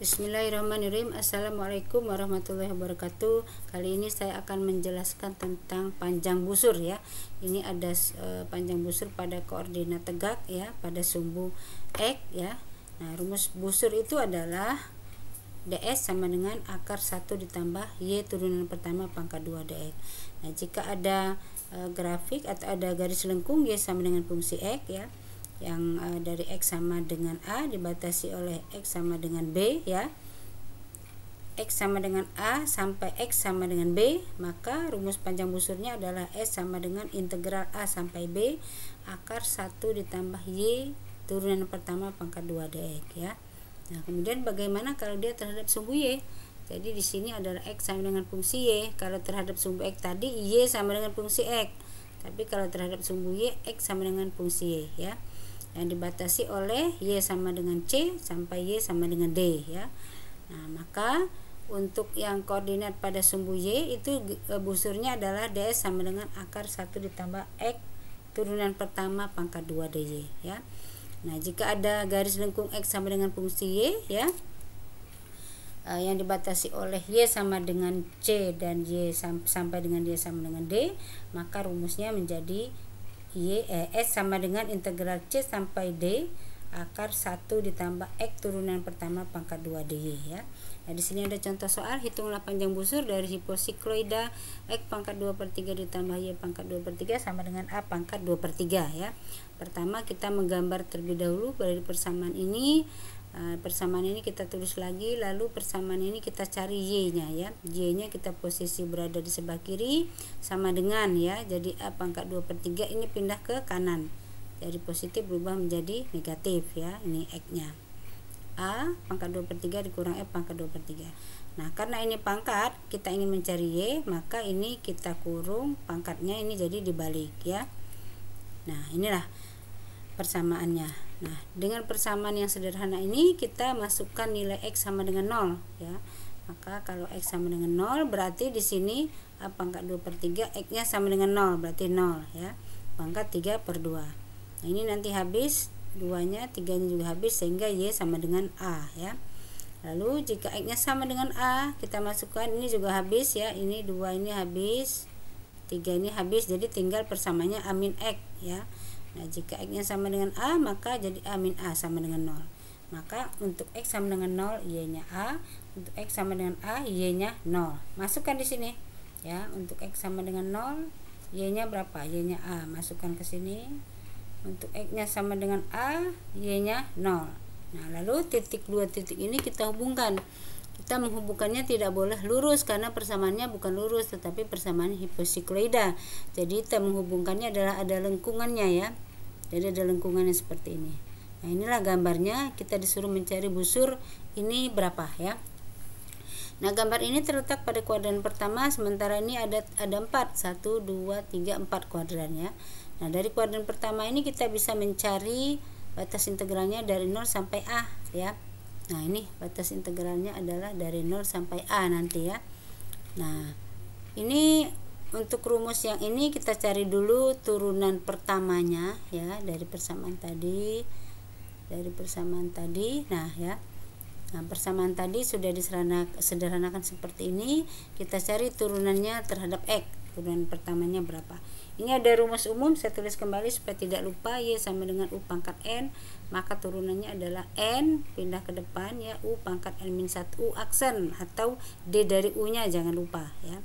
Bismillahirrahmanirrahim. Assalamualaikum warahmatullahi wabarakatuh. Kali ini saya akan menjelaskan tentang panjang busur ya. Ini ada panjang busur pada koordinat tegak ya, pada sumbu X ya. Nah, rumus busur itu adalah ds sama dengan akar 1 ditambah y turunan pertama pangkat 2 dx. Nah, jika ada grafik atau ada garis lengkung y sama dengan fungsi x ya, yang dari x sama dengan a dibatasi oleh x sama dengan b ya, x sama dengan a sampai x sama dengan b, maka rumus panjang busurnya adalah s sama dengan integral a sampai b akar 1 ditambah y turunan pertama pangkat 2 dx ya. Nah, kemudian bagaimana kalau dia terhadap sumbu y? Jadi di sini adalah x sama dengan fungsi y. Kalau terhadap sumbu x tadi y sama dengan fungsi x. Tapi kalau terhadap sumbu y, x sama dengan fungsi y ya. Yang dibatasi oleh y sama dengan c sampai y sama dengan d ya. Nah, maka untuk yang koordinat pada sumbu y itu busurnya adalah ds sama dengan akar 1 ditambah x turunan pertama pangkat 2 dy ya. Nah, jika ada garis lengkung x sama dengan fungsi y ya, yang dibatasi oleh y sama dengan c dan y sampai dengan y sama dengan d, maka rumusnya menjadi s sama dengan integral c sampai d akar 1 ditambah x turunan pertama pangkat 2 dy ya. Nah, di sini ada contoh soal, hitunglah panjang busur dari hiposikloida x pangkat 2/3 ditambah y pangkat 2/3 sama dengan a pangkat 2/3 ya. Pertama kita menggambar terlebih dahulu dari persamaan ini. Persamaan ini kita tulis lagi, lalu persamaan ini kita cari y-nya ya. Y-nya kita posisi berada di sebelah kiri sama dengan ya. Jadi a pangkat 2/3 ini pindah ke kanan. Dari positif berubah menjadi negatif ya. Ini x-nya. A pangkat 2/3 dikurang f pangkat 2/3. Nah, karena ini pangkat, kita ingin mencari y, maka ini kita kurung pangkatnya, ini jadi dibalik ya. Nah, inilah persamaannya. Nah, dengan persamaan yang sederhana ini kita masukkan nilai x sama dengan 0 ya. Maka kalau x sama dengan 0 berarti di sini a pangkat 2/3 x-nya sama dengan 0, berarti 0 ya. Pangkat 3/2. Nah, ini nanti habis 2-nya, 3-nya juga habis sehingga y sama dengan a ya. Lalu jika x-nya sama dengan a, kita masukkan ini juga habis ya. Ini 2 ini habis, 3 ini habis, jadi tinggal persamaannya a min x ya. Nah, jika x-nya sama dengan a, maka jadi a min a sama dengan 0. Maka untuk x sama dengan 0, y-nya a. Untuk x sama dengan a, y-nya 0. Masukkan di sini ya. Untuk x sama dengan 0, y-nya berapa? Y-nya a. Masukkan ke sini. Untuk x-nya sama dengan a, y-nya 0. Nah, lalu titik 2 titik ini kita hubungkan. Kita menghubungkannya tidak boleh lurus karena persamaannya bukan lurus tetapi persamaan hiposikloida. Jadi kita menghubungkannya adalah ada lengkungannya ya. Jadi ada lengkungannya seperti ini. Nah, inilah gambarnya. Kita disuruh mencari busur ini berapa ya. Nah, gambar ini terletak pada kuadran pertama, sementara ini ada 4, 1 2 3 4 kuadran ya. Nah, dari kuadran pertama ini kita bisa mencari batas integralnya dari 0 sampai a ya. Nah, ini batas integralnya adalah dari 0 sampai a nanti ya. Nah, ini untuk rumus yang ini kita cari dulu turunan pertamanya ya, dari persamaan tadi. Nah ya. Nah, persamaan tadi sudah disederhanakan seperti ini. Kita cari turunannya terhadap x. Turunan pertamanya berapa? Ini ada rumus umum, saya tulis kembali supaya tidak lupa. Y sama dengan u pangkat n, maka turunannya adalah n pindah ke depan ya, u pangkat n-1, u aksen atau d dari u-nya jangan lupa ya.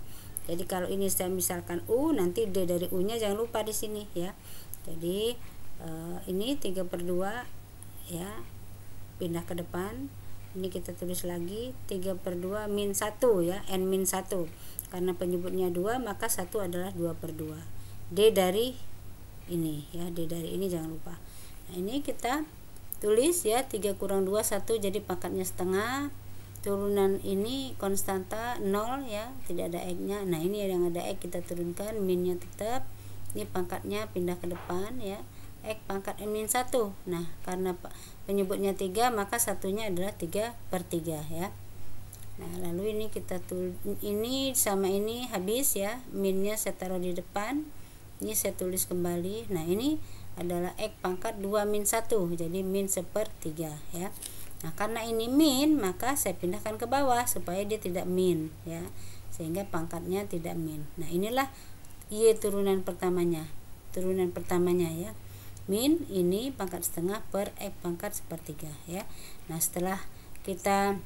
Jadi kalau ini saya misalkan u, nanti d dari u-nya jangan lupa di sini ya. Jadi ini 3/2 ya, pindah ke depan. Ini kita tulis lagi 3/2 min 1 ya, n min 1. Karena penyebutnya 2, maka 1 adalah 2/2. D dari ini ya, D dari ini jangan lupa. Nah, ini kita tulis ya, 3 kurang 2 1, jadi pangkatnya setengah. Turunan ini konstanta 0 ya, tidak ada x-nya. Nah, ini yang ada x kita turunkan, minnya tetap. Ini pangkatnya pindah ke depan ya, x pangkat n min 1. Nah, karena penyebutnya 3, maka satunya adalah 3/3 ya. Nah, lalu ini kita tulis, ini sama ini habis ya, minnya saya taruh di depan. Ini saya tulis kembali. Nah, ini adalah x pangkat 2 min 1, jadi min 1/3 ya. Nah, karena ini min, maka saya pindahkan ke bawah supaya dia tidak min ya, sehingga pangkatnya tidak min. Nah, inilah Y turunan pertamanya ya. Min ini pangkat setengah per X pangkat sepertiga ya. Nah, setelah kita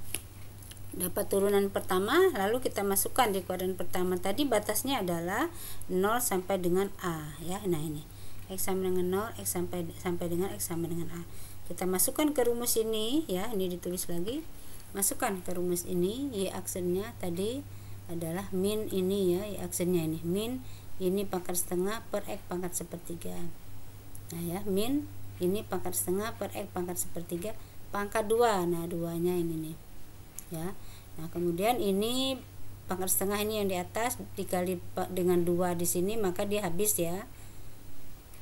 dapat turunan pertama, lalu kita masukkan di kuadran pertama. Tadi batasnya adalah 0 sampai dengan A ya. Nah, ini X sama dengan 0, X sampai dengan X sama dengan A. Kita masukkan ke rumus ini ya, ini ditulis lagi. Masukkan ke rumus ini, Y aksennya tadi adalah min ini ya, Y aksennya ini min ini pangkat setengah per X pangkat sepertiga. Nah ya, min ini pangkat setengah per X pangkat sepertiga pangkat 2. Nah, 2-nya ini nih ya. Nah, kemudian ini pangkat setengah ini yang di atas dikali dengan 2 di sini, maka dia habis ya.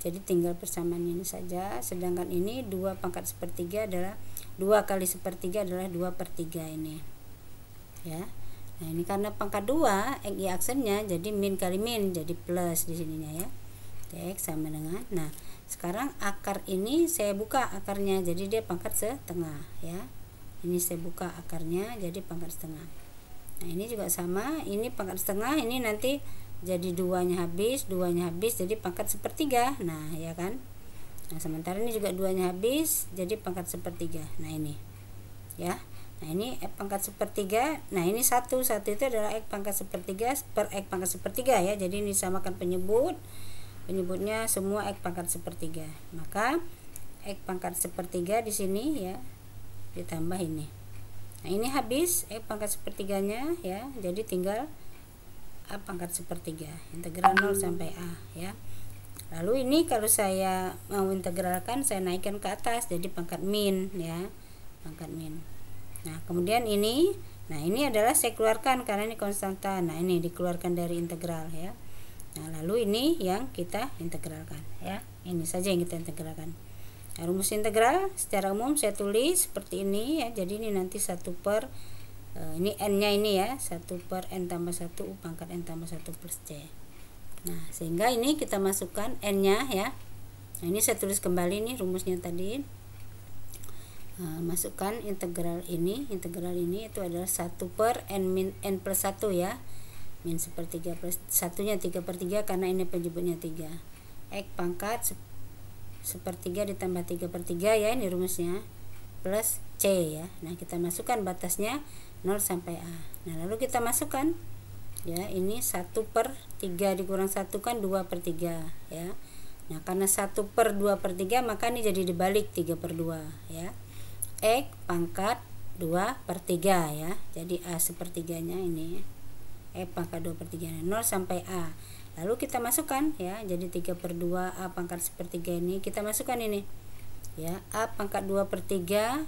Jadi tinggal persamaan ini saja. Sedangkan ini 2 pangkat sepertiga adalah 2 kali sepertiga adalah 2/3 ini ya. Nah, ini karena pangkat 2 X Y aksennya, jadi min kali min jadi plus di sininya ya. X sama dengan, nah sekarang akar ini saya buka akarnya, jadi dia pangkat setengah ya. Ini saya buka akarnya jadi pangkat setengah. Nah, ini juga sama, ini pangkat setengah, ini nanti jadi 2-nya habis jadi pangkat sepertiga. Nah ya kan. Nah, sementara ini juga 2-nya habis jadi pangkat sepertiga. Nah, ini ya. Nah, ini X pangkat sepertiga. Nah, ini satu itu adalah X pangkat sepertiga per X pangkat sepertiga ya. Jadi ini samakan penyebutnya semua X pangkat sepertiga. Maka X pangkat sepertiga di sini ya ditambah ini. Nah, ini habis X pangkat sepertiganya ya. Jadi tinggal A pangkat sepertiga, integral 0 sampai A ya. Lalu ini kalau saya mau integralkan, saya naikkan ke atas jadi pangkat min ya, pangkat min. Nah, kemudian ini, nah ini adalah saya keluarkan karena ini konstanta. Nah, ini dikeluarkan dari integral ya. Nah, lalu ini yang kita integralkan ya. Ini saja yang kita integralkan. Nah, rumus integral secara umum saya tulis seperti ini ya. Jadi ini nanti 1 per ini n-nya ini ya, 1 per n tambah 1 u pangkat n tambah 1 plus c. Nah, sehingga ini kita masukkan n-nya ya. Nah, ini saya tulis kembali nih rumusnya tadi. Masukkan integral ini itu adalah 1 per n min n plus 1 ya. Min sepertiga plus 1-nya 3/3 karena ini penyebutnya 3. X pangkat sepertiga ditambah 3/3 ya, ini rumusnya, plus c ya. Nah, kita masukkan batasnya 0 sampai A. Nah, lalu kita masukkan ya, ini 1/3 dikurang 1 kan 2/3 ya. Nah, karena 1/2/3 maka ini jadi dibalik 3/2 ya. X pangkat 2/3 ya. Jadi A sepertiganya ini X pangkat 2/3 0 sampai A. Lalu kita masukkan ya, jadi 3/2 A pangkat sepertiga ini kita masukkan ini ya, A pangkat 2/3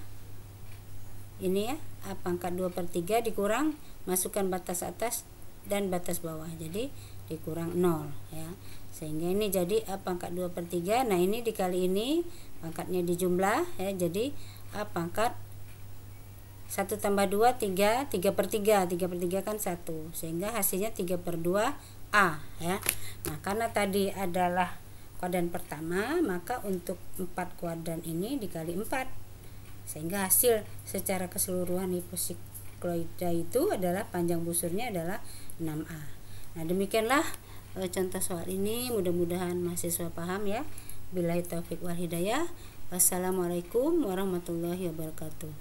ini ya, A pangkat 2/3 dikurang, masukkan batas atas dan batas bawah, jadi dikurang 0 ya, sehingga ini jadi A pangkat 2/3. Nah, ini dikali ini pangkatnya dijumlah ya, jadi A pangkat 1 tambah 2 3, 3/3 kan 1, sehingga hasilnya 3/2 A ya. Nah, karena tadi adalah kuadran pertama, maka untuk 4 kuadran ini dikali 4, sehingga hasil secara keseluruhan hiposikloida itu adalah panjang busurnya adalah 6A. Nah, demikianlah contoh soal ini, mudah-mudahan mahasiswa paham ya. Billahi taufik wal hidayah. Wassalamualaikum warahmatullahi wabarakatuh.